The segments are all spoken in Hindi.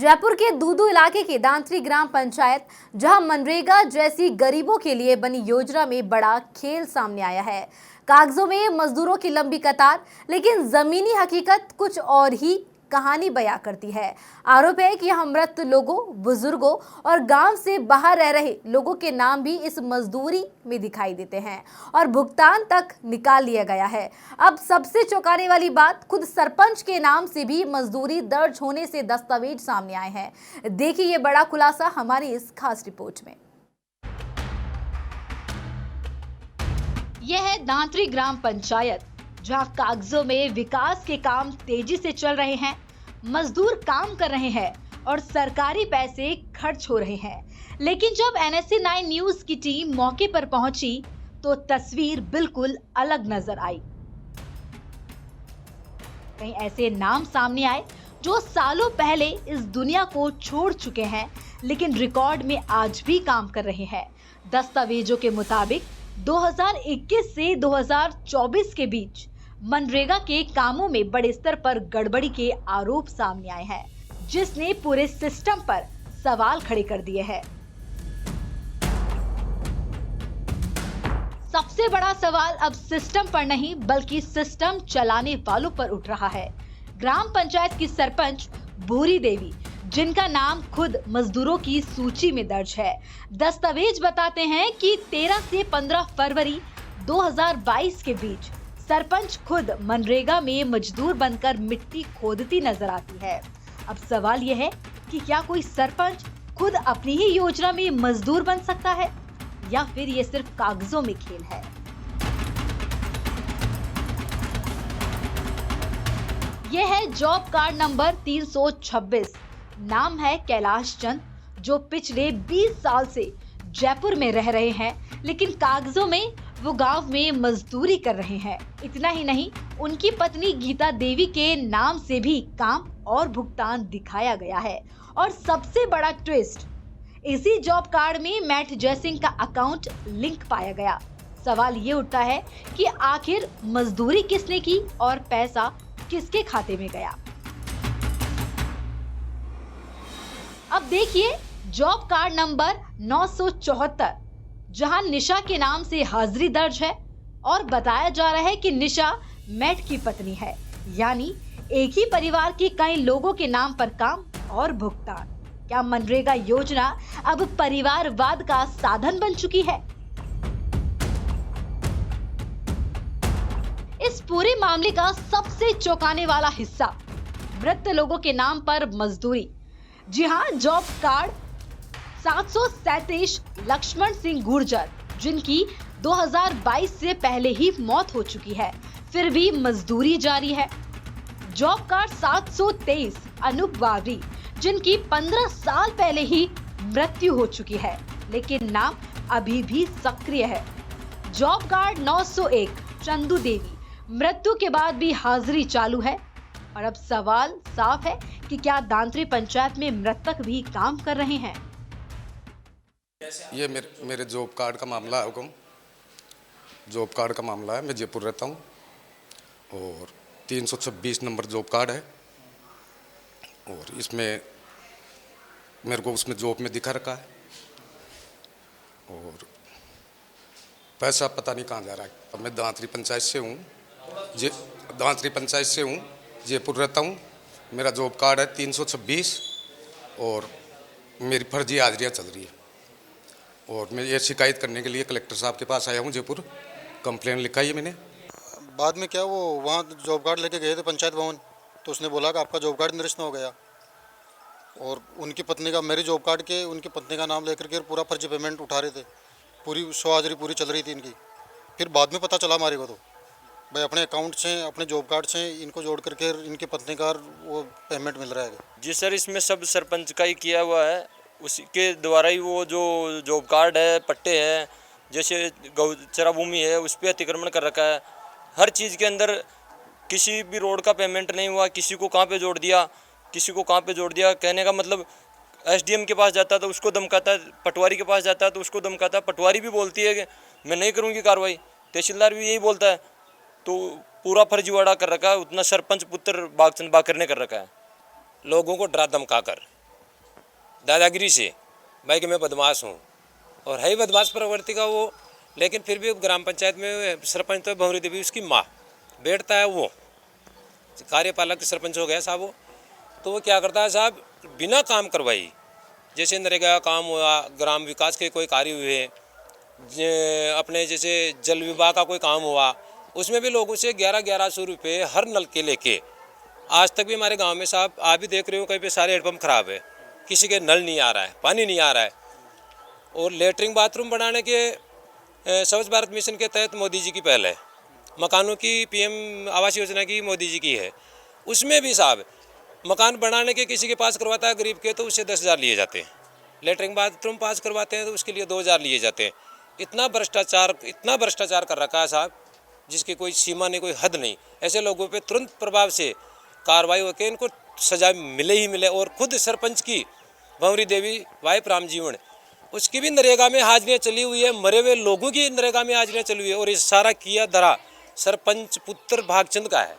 जयपुर के दूदू इलाके की दांतरी ग्राम पंचायत, जहां मनरेगा जैसी गरीबों के लिए बनी योजना में बड़ा खेल सामने आया है। कागजों में मजदूरों की लंबी कतार, लेकिन जमीनी हकीकत कुछ और ही कहानी बयां करती है। आरोप है कि यहां मृत लोगों, बुजुर्गों और गांव से बाहर रह रहे लोगों के नाम भी इस मजदूरी में दिखाई देते हैं और भुगतान तक निकाल लिया गया है। अब सबसे चौंकाने वाली बात, खुद सरपंच के नाम से भी मजदूरी दर्ज होने से दस्तावेज सामने आए हैं। देखिए ये बड़ा खुलासा हमारी इस खास रिपोर्ट में। यह है दांतरी ग्राम पंचायत, जहां कागजों में विकास के काम तेजी से चल रहे हैं, मजदूर काम कर रहे हैं और सरकारी पैसे खर्च हो रहे हैं। लेकिन जब NSA 9 न्यूज की टीम मौके पर पहुंची तो तस्वीर बिल्कुल अलग नजर आई। कई ऐसे नाम सामने आए जो सालों पहले इस दुनिया को छोड़ चुके हैं, लेकिन रिकॉर्ड में आज भी काम कर रहे हैं। दस्तावेजों के मुताबिक 2021 से 2024 के बीच मनरेगा के कामों में बड़े स्तर पर गड़बड़ी के आरोप सामने आए हैं, जिसने पूरे सिस्टम पर सवाल खड़े कर दिए हैं। सबसे बड़ा सवाल अब सिस्टम पर नहीं, बल्कि सिस्टम चलाने वालों पर उठ रहा है। ग्राम पंचायत की सरपंच भूरी देवी, जिनका नाम खुद मजदूरों की सूची में दर्ज है, दस्तावेज बताते हैं कि 13 से 15 फरवरी 2022 के बीच सरपंच खुद मनरेगा में मजदूर बनकर मिट्टी खोदती नजर आती है। अब सवाल यह है कि क्या कोई सरपंच खुद अपनी ही योजना में मजदूर बन सकता है, या फिर ये सिर्फ कागजों में खेल है। यह है जॉब कार्ड नंबर 326। नाम है कैलाश चंद, जो पिछले 20 साल से जयपुर में रह रहे हैं, लेकिन कागजों में वो गांव में मजदूरी कर रहे हैं। इतना ही नहीं, उनकी पत्नी गीता देवी के नाम से भी काम और भुगतान दिखाया गया है। और सबसे बड़ा ट्विस्ट, इसी जॉब कार्ड में मैट जयसिंह का अकाउंट लिंक पाया गया। सवाल ये उठता है कि आखिर मजदूरी किसने की और पैसा किसके खाते में गया। अब देखिए जॉब कार्ड नंबर 974, जहां निशा के नाम से हाजिरी दर्ज है और बताया जा रहा है कि निशा मैट की पत्नी है, यानी एक ही परिवार के कई लोगों के नाम पर काम और भुगतान। क्या मनरेगा योजना अब परिवारवाद का साधन बन चुकी है? इस पूरे मामले का सबसे चौंकाने वाला हिस्सा, मृत लोगों के नाम पर मजदूरी। जी हां, जॉब कार्ड 737 लक्ष्मण सिंह गुर्जर, जिनकी 2022 से पहले ही मौत हो चुकी है, फिर भी मजदूरी जारी है। जॉब कार्ड 723 अनूप बावरी, जिनकी 15 साल पहले ही मृत्यु हो चुकी है, लेकिन नाम अभी भी सक्रिय है। जॉब कार्ड 901 चंदू देवी, मृत्यु के बाद भी हाजिरी चालू है। और अब सवाल साफ है कि क्या दांतरी पंचायत में मृतक भी काम कर रहे हैं? ये मेरे जॉब कार्ड का मामला है। हुकुम, जॉब कार्ड का मामला है। मैं जयपुर रहता हूँ और 326 नंबर जॉब कार्ड है, और इसमें मेरे को उसमें जॉब में दिखा रखा है, और पैसा पता नहीं कहाँ जा रहा है। अब मैं दांतरी पंचायत से हूँ, जयपुर रहता हूँ। मेरा जॉब कार्ड है 326 और मेरी फर्जी हाजिरियाँ चल रही है, और मैं ये शिकायत करने के लिए कलेक्टर साहब के पास आया हूँ जयपुर। कंप्लेन लिखा है मैंने। बाद में क्या, वो वहाँ जॉब कार्ड लेके गए थे पंचायत भवन, तो उसने बोला कि आपका जॉब कार्ड निरस्त हो गया, और उनकी पत्नी का, मेरे जॉब कार्ड के उनकी पत्नी का नाम लेकर के पूरा फर्जी पेमेंट उठा रहे थे। पूरी 100 हाजिरी पूरी चल रही थी इनकी। फिर बाद में पता चला हमारे को, तो भाई अपने अकाउंट से, अपने जॉब कार्ड से इनको जोड़ करके इनकी पत्नी का वो पेमेंट मिल रहा है। जी सर, इसमें सब सरपंच का ही किया हुआ है। उसी के द्वारा ही वो जो जॉब कार्ड है, पट्टे हैं, जैसे गौचरा भूमि है, उस पर अतिक्रमण कर रखा है। हर चीज़ के अंदर किसी भी रोड का पेमेंट नहीं हुआ, किसी को कहाँ पे जोड़ दिया, किसी को कहाँ पे जोड़ दिया। कहने का मतलब SDM के पास जाता है तो उसको धमकाता है, पटवारी के पास जाता है तो उसको धमकाता है। पटवारी भी बोलती है कि मैं नहीं करूँगी कार्रवाई, तहसीलदार भी यही बोलता है। तो पूरा फर्जीवाड़ा कर रखा है, उतना सरपंच पुत्र बागचंद बाकर ने कर रखा है। लोगों को डरा धमका कर दादागिरी से भाई कि मैं बदमाश हूँ, और है ही बदमाश प्रवृत्ति का वो, लेकिन फिर भी ग्राम पंचायत में सरपंच तो भंवरी देवी उसकी माँ बैठता है, वो कार्यपालक सरपंच हो गया साहब वो। तो वो क्या करता है साहब, बिना काम करवाई, जैसे नरेगा का काम हुआ, ग्राम विकास के कोई कार्य हुए, अपने जैसे जल विभाग का कोई काम हुआ, उसमें भी लोगों से 1100 रुपये हर नल के लेके, आज तक भी हमारे गांव में साहब आप भी देख रहे हो कहीं पे सारे हैंडपम्प खराब है, किसी के नल नहीं आ रहा है, पानी नहीं आ रहा है। और लेटरिन बाथरूम बनाने के स्वच्छ भारत मिशन के तहत मोदी जी की पहल है, मकानों की पीएम आवास योजना की मोदी जी की है, उसमें भी साहब मकान बनाने के किसी के पास करवाता है गरीब के तो उससे 10,000 लिए जाते हैं, लेटरिन बाथरूम पास करवाते हैं तो उसके लिए 2,000 लिए जाते हैं। इतना भ्रष्टाचार कर रखा है साहब जिसकी कोई सीमा नहीं, कोई हद नहीं। ऐसे लोगों पे तुरंत प्रभाव से कार्रवाई होकर इनको सजा मिले ही मिले। और खुद सरपंच की भंवरी देवी वाइफ रामजीवन, उसकी भी नरेगा में हाजिरियाँ चली हुई है, मरे हुए लोगों की नरेगा में हाजिरियाँ चली हुई है, और ये सारा किया धरा सरपंच पुत्र भागचंद का है।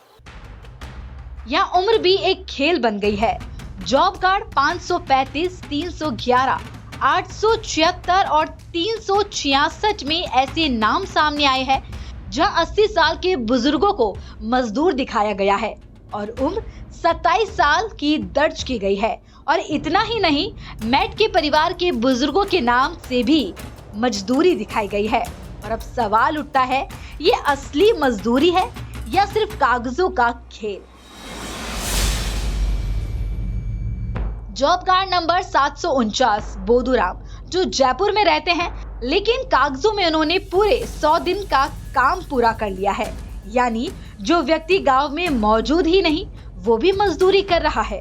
यहाँ उम्र भी एक खेल बन गई है। जॉब कार्ड 535, 311, 876 और 366 में ऐसे नाम सामने आए हैं जहां 80 साल के बुजुर्गों को मजदूर दिखाया गया है और उम्र 27 साल की दर्ज की गई है। और इतना ही नहीं, मैट के परिवार के बुजुर्गों के नाम से भी मजदूरी दिखाई गई है। और अब सवाल उठता है, ये असली मजदूरी है या सिर्फ कागजों का खेल? जॉब कार्ड नंबर 749 बोधूराम, जो जयपुर में रहते हैं, लेकिन कागजों में उन्होंने पूरे 100 दिन का काम पूरा कर लिया है। यानी जो व्यक्ति गांव में मौजूद ही नहीं, वो भी मजदूरी कर रहा है।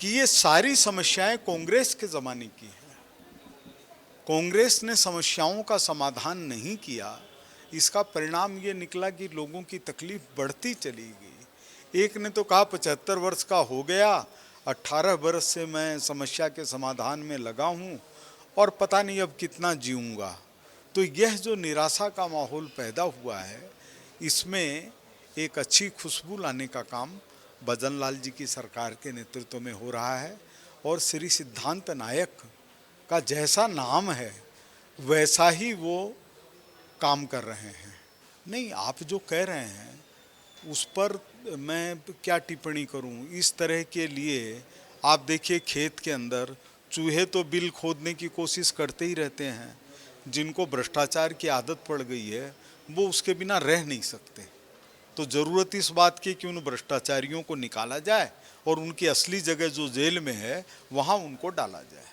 कि ये सारी समस्याएं कांग्रेस के ज़माने की है। कांग्रेस ने समस्याओं का समाधान नहीं किया, इसका परिणाम ये निकला कि लोगों की तकलीफ बढ़ती चली गई। एक ने तो कहा 75 वर्ष का हो गया, 18 वर्ष से मैं समस्या के समाधान में लगा हूँ और पता नहीं अब कितना जीऊँगा। तो यह जो निराशा का माहौल पैदा हुआ है, इसमें एक अच्छी खुशबू लाने का काम भजन लाल जी की सरकार के नेतृत्व में हो रहा है। और श्री सिद्धांत नायक का जैसा नाम है वैसा ही वो काम कर रहे हैं। नहीं, आप जो कह रहे हैं उस पर मैं क्या टिप्पणी करूं। इस तरह के लिए आप देखिए, खेत के अंदर चूहे तो बिल खोदने की कोशिश करते ही रहते हैं। जिनको भ्रष्टाचार की आदत पड़ गई है वो उसके बिना रह नहीं सकते। तो ज़रूरत इस बात की कि उन भ्रष्टाचारियों को निकाला जाए और उनकी असली जगह जो जेल में है वहां उनको डाला जाए।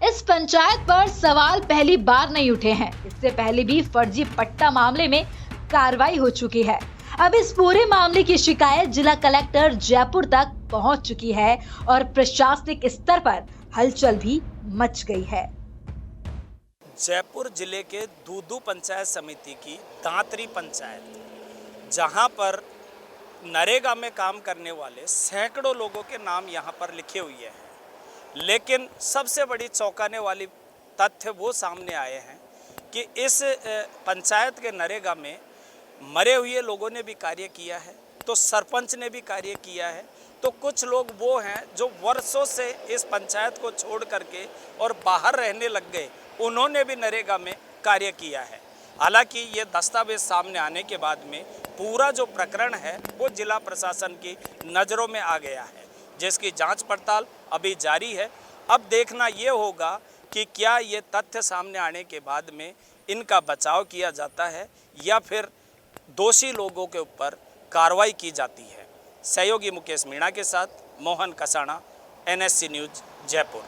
इस पंचायत पर सवाल पहली बार नहीं उठे हैं। इससे पहले भी फर्जी पट्टा मामले में कार्रवाई हो चुकी है। अब इस पूरे मामले की शिकायत जिला कलेक्टर जयपुर तक पहुंच चुकी है और प्रशासनिक स्तर पर हलचल भी मच गई है। जयपुर जिले के दूदू पंचायत समिति की दांतरी पंचायत, जहां पर नरेगा में काम करने वाले सैकड़ों लोगों के नाम यहां पर लिखे हुए हैं, लेकिन सबसे बड़ी चौंकाने वाली तथ्य वो सामने आए हैं कि इस पंचायत के नरेगा में मरे हुए लोगों ने भी कार्य किया है, तो सरपंच ने भी कार्य किया है, तो कुछ लोग वो हैं जो वर्षों से इस पंचायत को छोड़ करके और बाहर रहने लग गए, उन्होंने भी नरेगा में कार्य किया है। हालांकि ये दस्तावेज सामने आने के बाद में पूरा जो प्रकरण है वो जिला प्रशासन की नज़रों में आ गया है, जिसकी जांच पड़ताल अभी जारी है। अब देखना ये होगा कि क्या ये तथ्य सामने आने के बाद में इनका बचाव किया जाता है या फिर दोषी लोगों के ऊपर कार्रवाई की जाती है। सहयोगी मुकेश मीणा के साथ मोहन कसाना, NSC न्यूज़ जयपुर।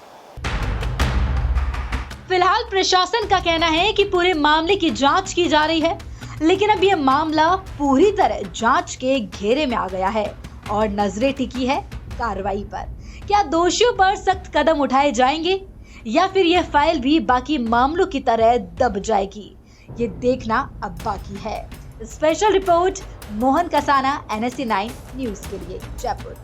फिलहाल प्रशासन का कहना है कि पूरे मामले की जांच की जा रही है, लेकिन अब यह मामला पूरी तरह जांच के घेरे में आ गया है और नजरें टिकी है कार्रवाई पर। क्या दोषियों पर सख्त कदम उठाए जाएंगे या फिर यह फाइल भी बाकी मामलों की तरह दब जाएगी, ये देखना अब बाकी है। Special report Mohan Kasana, NSC 9 news के लिए जयपुर।